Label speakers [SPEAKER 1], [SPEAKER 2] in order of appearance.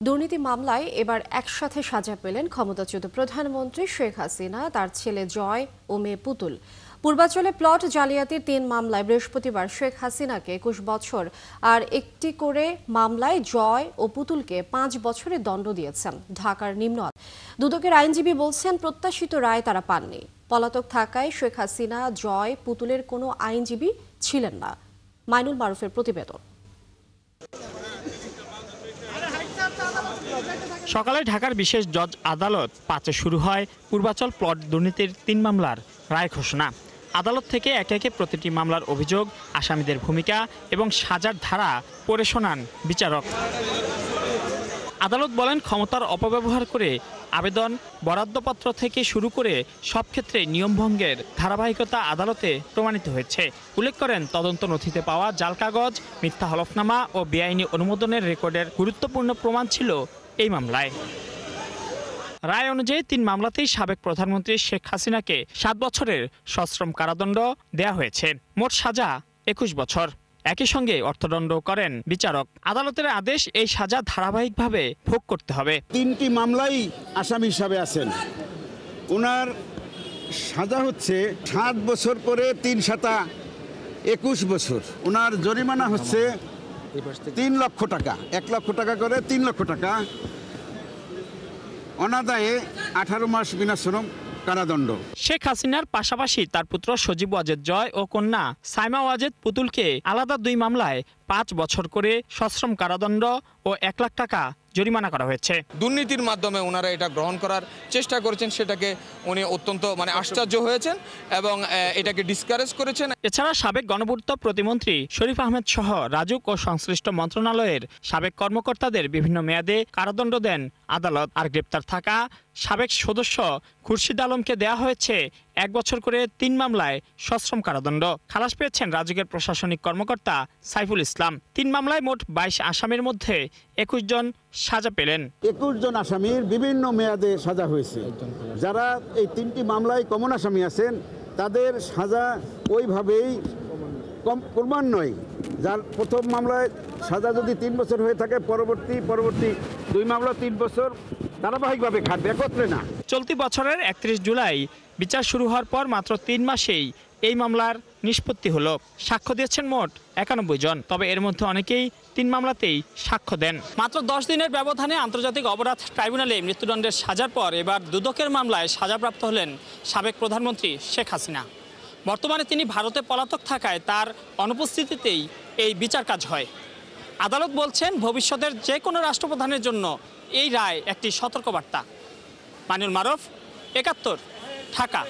[SPEAKER 1] দুর্নীতি মামলায় এবার একসাথে সাজা পেলেন ক্ষমতাচ্যুত প্রধানমন্ত্রী শেখ হাসিনা, তার ছেলে জয় ও মেয়ে পুতুল। পূর্বাঞ্চলে প্লট জালিয়াতির ৩ মামলায় বৃহস্পতিবার শেখ হাসিনাকে ২১ বছর আর একটি করে মামলায় জয় ও পুতুলকে ৫ বছরের দণ্ড দিয়েছেন ঢাকার নিম্ন আদালত। দুদকের আইনজীবী বলছেন, প্রত্যাশিত রায় তারা পাননি। পলাতক থাকায় শেখ হাসিনা, জয়, পুতুলের কোনো আইনজীবী ছিলেন না। মাইনুল মারুফের প্রতিবেদন।
[SPEAKER 2] সকালে ঢাকার বিশেষ জজ আদালত ৫-এ শুরু হয় পূর্বাচল প্লট দুর্নীতির ৩ মামলার রায় ঘোষণা। আদালত থেকে একে একে প্রতিটি মামলার অভিযোগ, আসামিদের ভূমিকা এবং সাজার ধারা পড়ে শোনান বিচারক। আদালত বলেন, ক্ষমতার অপব্যবহার করে আবেদন, বরাদ্দপত্র থেকে শুরু করে সব ক্ষেত্রে নিয়মভঙ্গের ধারাবাহিকতা আদালতে প্রমাণিত হয়েছে। উল্লেখ করেন, তদন্ত নথিতে পাওয়া জাল কাগজ, মিথ্যা হলফনামা ও বেআইনি অনুমোদনের রেকর্ডের গুরুত্বপূর্ণ প্রমাণ ছিল এই মামলায়। রায় অনুযায়ী ৩ মামলাতেই সাবেক প্রধানমন্ত্রী শেখ হাসিনাকে ৭ বছরের সশ্রম কারাদণ্ড দেয়া হয়েছে। মোট সাজা ২১ বছর। একই সঙ্গে অর্থদণ্ড করেন বিচারক। আদালতের আদেশ, এই সাজা ধারাবাহিকভাবে ভোগ করতে হবে।
[SPEAKER 3] ৩টি মামলাই আসামি হিসাবে আছেন। ওনার সাজা হচ্ছে ৭ বছর করে ৩ 7 ২১ বছর। ওনার জরিমানা হচ্ছে ৩ লক্ষ টাকা, ১ লক্ষ টাকা করে ৩ লক্ষ টাকা। অনাদায়ে ১৮ মাস বিনাশ্রম কারাদণ্ড।
[SPEAKER 2] শেখ হাসিনার পাশাপাশি তার পুত্র সজীব ওয়াজেদ জয় ও কন্যা সাইমা ওয়াজেদ পুতুলকে আলাদা ২ মামলায় ৫ বছর করে সশ্রম কারাদণ্ড ও ১ লাখ টাকা জরিমানা করা হয়েছে।
[SPEAKER 4] দুর্নীতির মাধ্যমে ওনারা এটা গ্রহণ করার চেষ্টা করেছেন, সেটাকে উনি অত্যন্ত আশ্চর্য হয়েছেন এবং এটাকে ডিসকারেজ করেছেন।
[SPEAKER 2] এছাড়া সাবেক গণপূর্ত প্রতিমন্ত্রী শরীফ আহমেদ সহ রাজুক ও সংশ্লিষ্ট মন্ত্রণালয়ের সাবেক কর্মকর্তাদের বিভিন্ন মেয়াদে কারাদণ্ড দেন আদালত। আর গ্রেপ্তার থাকা সাবেক সদস্য খুরশিদ আলমকে দেয়া হয়েছে ১ বছর করে ৩ মামলায় সশ্রম কারাদণ্ড। খালাস পেয়েছেন রাজুকের প্রশাসনিক কর্মকর্তা সাইফুল ইসলাম। ৩ মামলায় মোট ২২ আসামির মধ্যে ২১ জন সাজা পেলেন।
[SPEAKER 3] ২১ জন আসামির বিভিন্ন মেয়াদে সাজা হয়েছে। যারা এই ৩টি মামলায় কমন আসামি আছেন, তাদের সাজা ওইভাবেই ক্রমান্বয়ে, যার প্রথম মামলায় সাজা যদি ৩ বছর হয়ে থাকে, পরবর্তী ২ মামলা ৩ বছর ধারাবাহিকভাবে খাটবে, একত্রে না।
[SPEAKER 2] চলতি বছরের ৩১ জুলাই বিচার শুরু হওয়ার পর মাত্র ৩ মাসেই এই মামলার নিষ্পত্তি হলো। সাক্ষ্য দিয়েছেন মোট ৯১ জন। তবে এর মধ্যে অনেকেই ৩ মামলাতেই সাক্ষ্য দেন। মাত্র ১০ দিনের ব্যবধানে আন্তর্জাতিক অপরাধ ট্রাইব্যুনালে মৃত্যুদণ্ডের সাজার পর এবার দুদকের মামলায় সাজাপ্রাপ্ত হলেন সাবেক প্রধানমন্ত্রী শেখ হাসিনা। বর্তমানে তিনি ভারতে পলাতক থাকায় তার অনুপস্থিতিতেই এই বিচার কাজ হয়। আদালত বলছেন, ভবিষ্যতের যে কোনো রাষ্ট্রপ্রধানের জন্য এই রায় একটি সতর্কবার্তা। মাইনুল মারুফ, ৭১, ঢাকা।